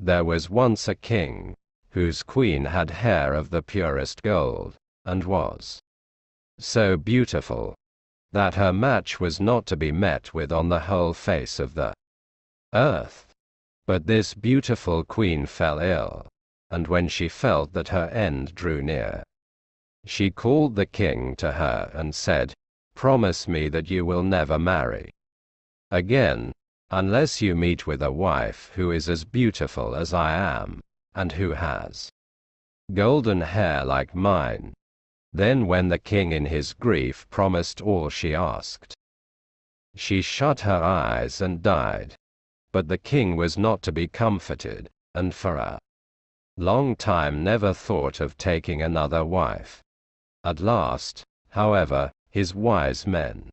There was once a king, whose queen had hair of the purest gold, and was so beautiful, that her match was not to be met with on the whole face of the earth. But this beautiful queen fell ill, and when she felt that her end drew near, she called the king to her and said, "Promise me that you will never marry again, unless you meet with a wife who is as beautiful as I am, and who has golden hair like mine." Then when the king in his grief promised all she asked, she shut her eyes and died. But the king was not to be comforted, and for a long time never thought of taking another wife. At last, however, his wise men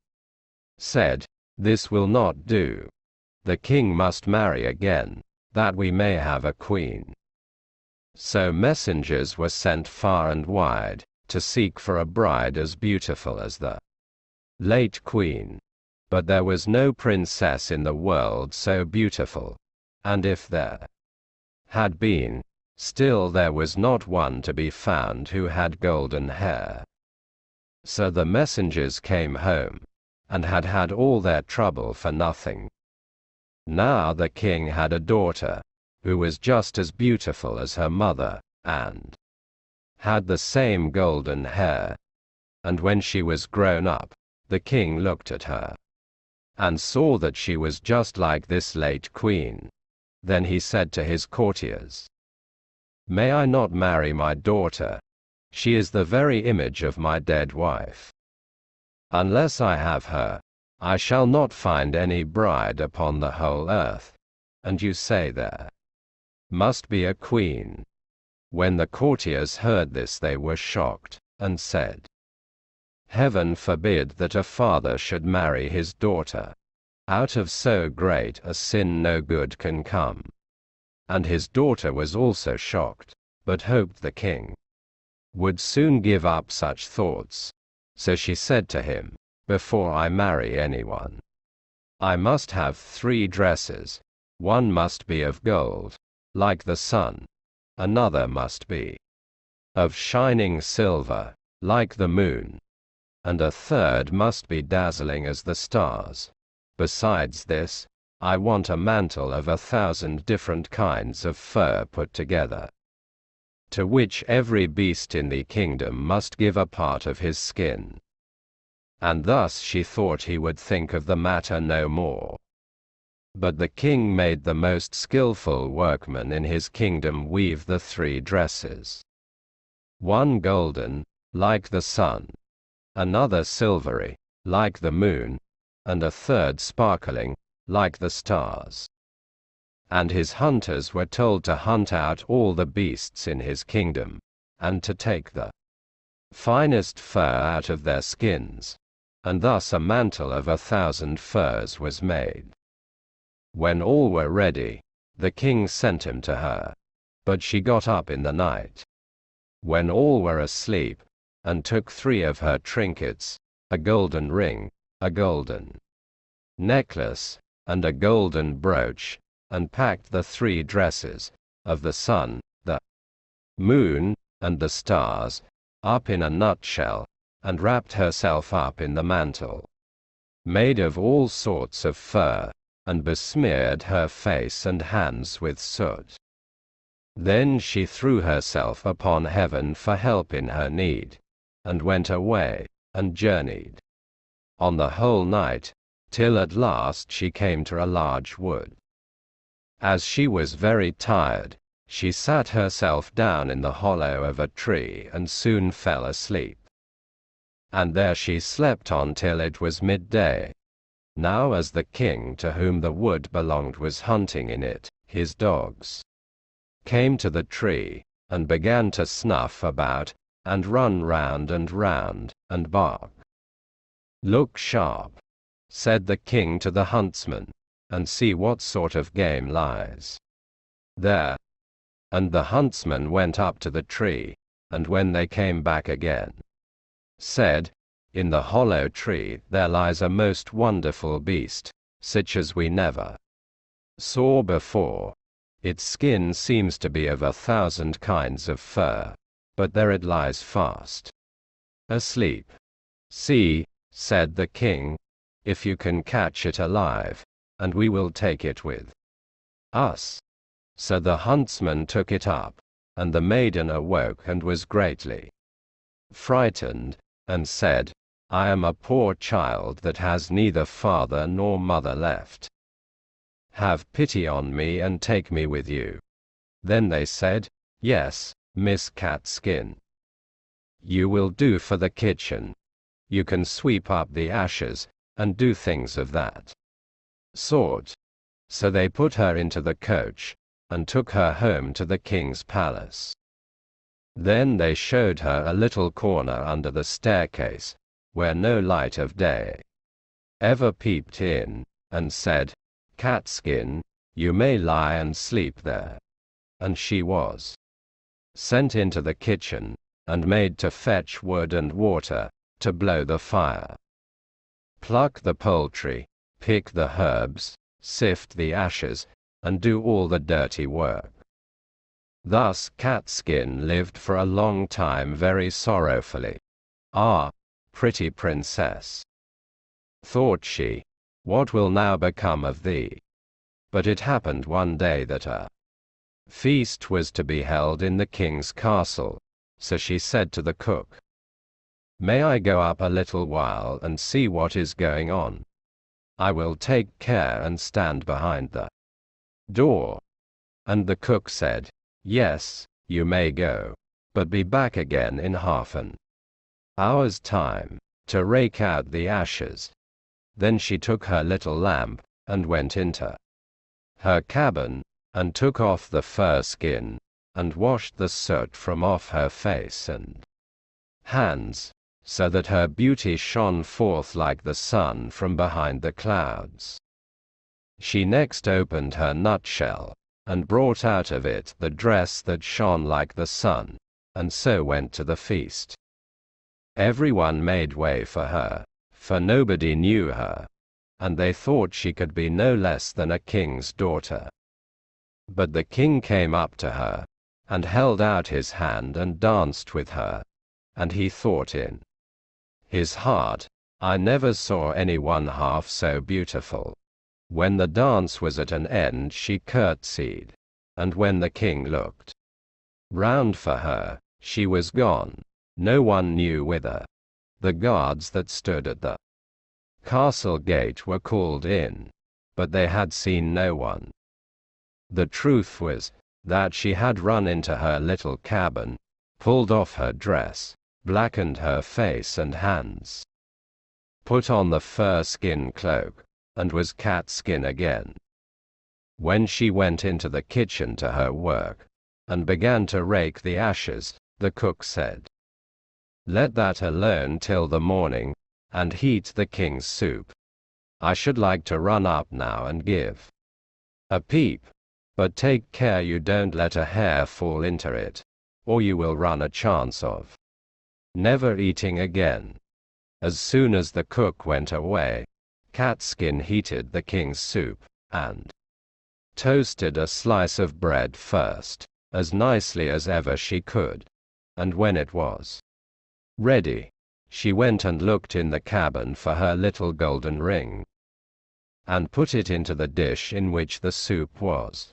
said, "This will not do. The king must marry again, that we may have a queen." So messengers were sent far and wide, to seek for a bride as beautiful as the late queen. But there was no princess in the world so beautiful, and if there had been, still there was not one to be found who had golden hair. So the messengers came home, and had had all their trouble for nothing. Now the king had a daughter, who was just as beautiful as her mother, and had the same golden hair. And when she was grown up, the king looked at her, and saw that she was just like this late queen. Then he said to his courtiers, "May I not marry my daughter? She is the very image of my dead wife. Unless I have her, I shall not find any bride upon the whole earth. And you say there must be a queen." When the courtiers heard this they were shocked, and said, "Heaven forbid that a father should marry his daughter. Out of so great a sin no good can come." And his daughter was also shocked, but hoped the king would soon give up such thoughts. So she said to him, "Before I marry anyone, I must have 3 dresses. One must be of gold, like the sun. Another must be of shining silver, like the moon. And a third must be dazzling as the stars. Besides this, I want a mantle of 1,000 different kinds of fur put together, to which every beast in the kingdom must give a part of his skin." And thus she thought he would think of the matter no more. But the king made the most skillful workman in his kingdom weave the 3 dresses. One golden, like the sun, another silvery, like the moon, and a third sparkling, like the stars. And his hunters were told to hunt out all the beasts in his kingdom, and to take the finest fur out of their skins. And thus a mantle of 1,000 furs was made. When all were ready, the king sent him to her. But she got up in the night, when all were asleep, and took 3 of her trinkets, a golden ring, a golden necklace, and a golden brooch, and packed the 3 dresses, of the sun, the moon, and the stars, up in a nutshell, and wrapped herself up in the mantle, made of all sorts of fur, and besmeared her face and hands with soot. Then she threw herself upon heaven for help in her need, and went away, and journeyed on the whole night, till at last she came to a large wood. As she was very tired, she sat herself down in the hollow of a tree and soon fell asleep. And there she slept on till it was midday. Now as the king to whom the wood belonged was hunting in it, his dogs came to the tree, and began to snuff about, and run round, and bark. "Look sharp," said the king to the huntsman, "and see what sort of game lies there." And the huntsman went up to the tree, and when they came back again, said, "In the hollow tree there lies a most wonderful beast, such as we never saw before. Its skin seems to be of 1,000 kinds of fur, but there it lies fast, asleep. See, said the king, if you can catch it alive, and we will take it with us. So the huntsman took it up, and the maiden awoke and was greatly frightened, and said, I am a poor child that has neither father nor mother left. Have pity on me and take me with you. Then they said, Yes, Miss Catskin. You will do for the kitchen. You can sweep up the ashes, and do things of that sort. So they put her into the coach, and took her home to the king's palace. Then they showed her a little corner under the staircase, where no light of day ever peeped in, and said, Catskin, you may lie and sleep there. And she was sent into the kitchen, and made to fetch wood and water, to blow the fire, pluck the poultry, pick the herbs, sift the ashes, and do all the dirty work. Thus Catskin lived for a long time very sorrowfully. Ah, pretty princess, thought she, what will now become of thee? But it happened one day that a feast was to be held in the king's castle, so she said to the cook, May I go up a little while and see what is going on? I will take care and stand behind the door. And the cook said, Yes, you may go, but be back again in half an hour's time, to rake out the ashes. Then she took her little lamp, and went into her cabin, and took off the fur skin, and washed the soot from off her face and hands, so that her beauty shone forth like the sun from behind the clouds. She next opened her nutshell, and brought out of it the dress that shone like the sun, and so went to the feast. Everyone made way for her, for nobody knew her, and they thought she could be no less than a king's daughter. But the king came up to her, and held out his hand and danced with her, and he thought in his heart, I never saw anyone half so beautiful. When the dance was at an end she curtsied, and when the king looked round for her, she was gone, no one knew whither. The guards that stood at the castle gate were called in, but they had seen no one. The truth was, that she had run into her little cabin, pulled off her dress, blackened her face and hands, put on the fur skin cloak, and was Catskin again. When she went into the kitchen to her work, and began to rake the ashes, the cook said, Let that alone till the morning, and heat the king's soup. I should like to run up now and give a peep, but take care you don't let a hair fall into it, or you will run a chance of never eating again. As soon as the cook went away, Catskin heated the king's soup, and toasted a slice of bread first, as nicely as ever she could, and when it was ready, she went and looked in the cabin for her little golden ring, and put it into the dish in which the soup was.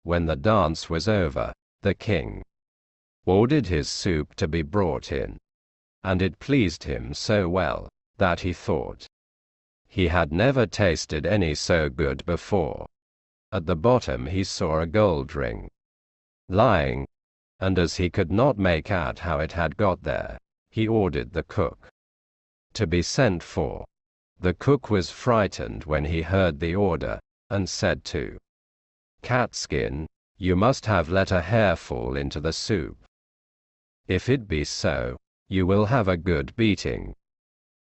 When the dance was over, the king ordered his soup to be brought in, and it pleased him so well, that he thought he had never tasted any so good before. At the bottom he saw a gold ring lying, and as he could not make out how it had got there, he ordered the cook to be sent for. The cook was frightened when he heard the order, and said to Catskin, You must have let a hair fall into the soup. If it be so, you will have a good beating.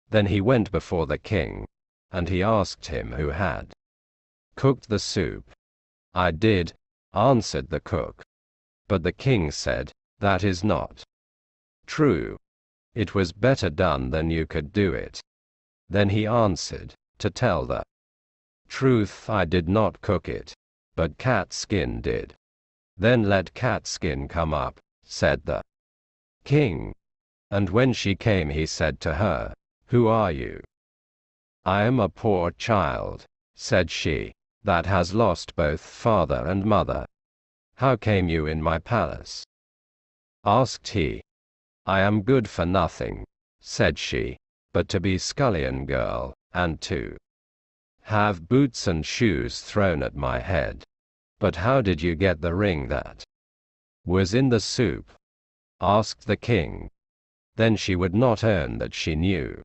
Then he went before the king, and he asked him who had cooked the soup. I did, answered the cook. But the king said, That is not true. It was better done than you could do it. Then he answered, To tell the truth, I did not cook it. but Catskin did. Then let Catskin come up, said the king. And when she came he said to her, Who are you? I am a poor child, said she, that has lost both father and mother. How came you in my palace? Asked he. I am good for nothing, said she, but to be scullion girl, and to have boots and shoes thrown at my head. But how did you get the ring that was in the soup? Asked the king. Then she would not own that she knew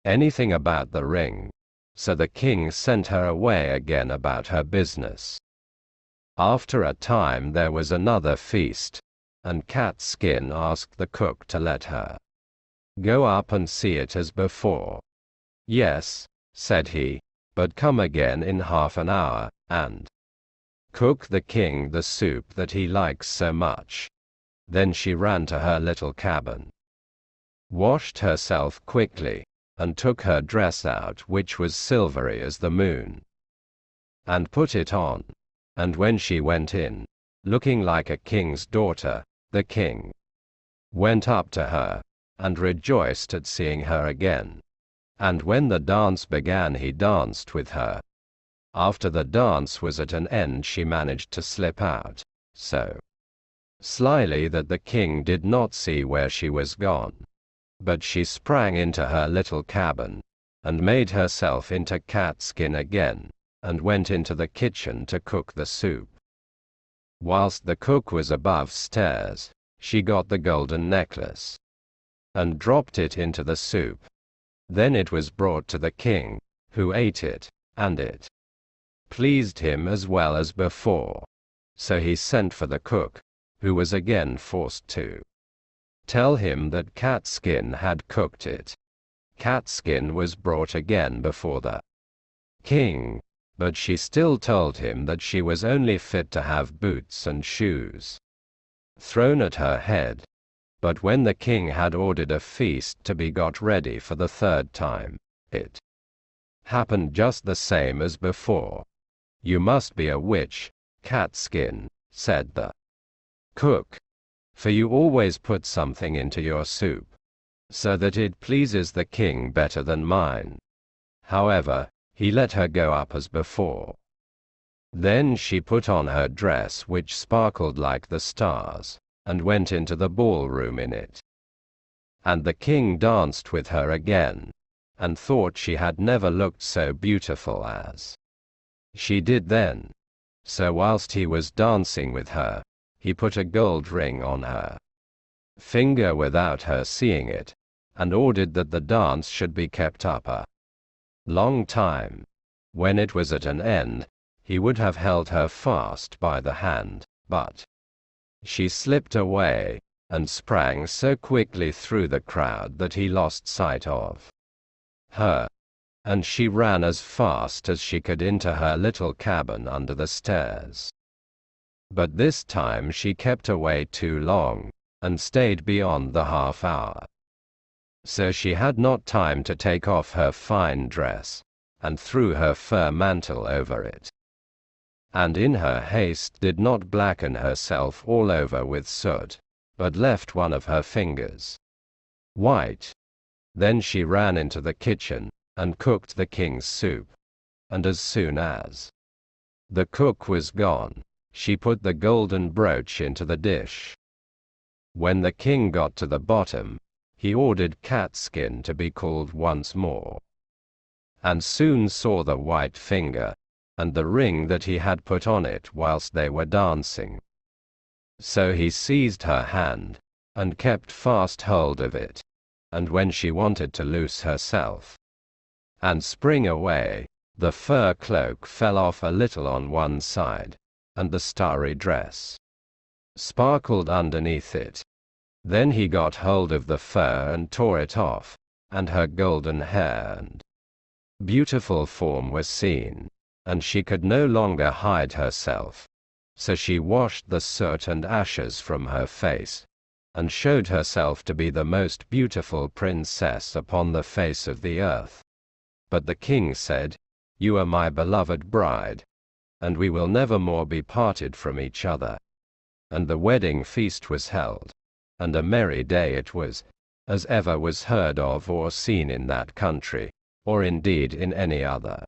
anything about the ring, so the king sent her away again about her business. After a time there was another feast, and Catskin asked the cook to let her go up and see it as before. Yes, said he, but come again in half an hour, and cook the king the soup that he likes so much. Then she ran to her little cabin, washed herself quickly, and took her dress out which was silvery as the moon, and put it on. And when she went in, looking like a king's daughter, the king went up to her, and rejoiced at seeing her again. And when the dance began he danced with her. After the dance was at an end she managed to slip out, so slyly that the king did not see where she was gone. But she sprang into her little cabin, and made herself into Catskin again, and went into the kitchen to cook the soup. Whilst the cook was above stairs, she got the golden necklace, and dropped it into the soup. Then it was brought to the king, who ate it, and it pleased him as well as before. So he sent for the cook, who was again forced to tell him that Catskin had cooked it. Catskin was brought again before the king, but she still told him that she was only fit to have boots and shoes thrown at her head. But when the king had ordered a feast to be got ready for the third time, it happened just the same as before. You must be a witch, Catskin, said the cook, for you always put something into your soup, so that it pleases the king better than mine. However, he let her go up as before. Then she put on her dress which sparkled like the stars, and went into the ballroom in it. And the king danced with her again, and thought she had never looked so beautiful as she did then. So whilst he was dancing with her, he put a gold ring on her finger without her seeing it, and ordered that the dance should be kept up a long time. When it was at an end, he would have held her fast by the hand, but she slipped away, and sprang so quickly through the crowd that he lost sight of her, and she ran as fast as she could into her little cabin under the stairs. But this time she kept away too long, and stayed beyond the half hour. So she had not time to take off her fine dress, and threw her fur mantle over it, and in her haste did not blacken herself all over with soot, but left one of her fingers white. Then she ran into the kitchen, and cooked the king's soup, and as soon as the cook was gone, she put the golden brooch into the dish. When the king got to the bottom, he ordered Catskin to be called once more, and soon saw the white finger, and the ring that he had put on it whilst they were dancing. So he seized her hand, and kept fast hold of it, and when she wanted to loose herself and spring away, the fur cloak fell off a little on one side, and the starry dress sparkled underneath it. Then he got hold of the fur and tore it off, and her golden hair and beautiful form were seen, and she could no longer hide herself. So she washed the soot and ashes from her face, and showed herself to be the most beautiful princess upon the face of the earth. But the king said, "You are my beloved bride, and we will never more be parted from each other. And the wedding feast was held, and a merry day it was, as ever was heard of or seen in that country, or indeed in any other.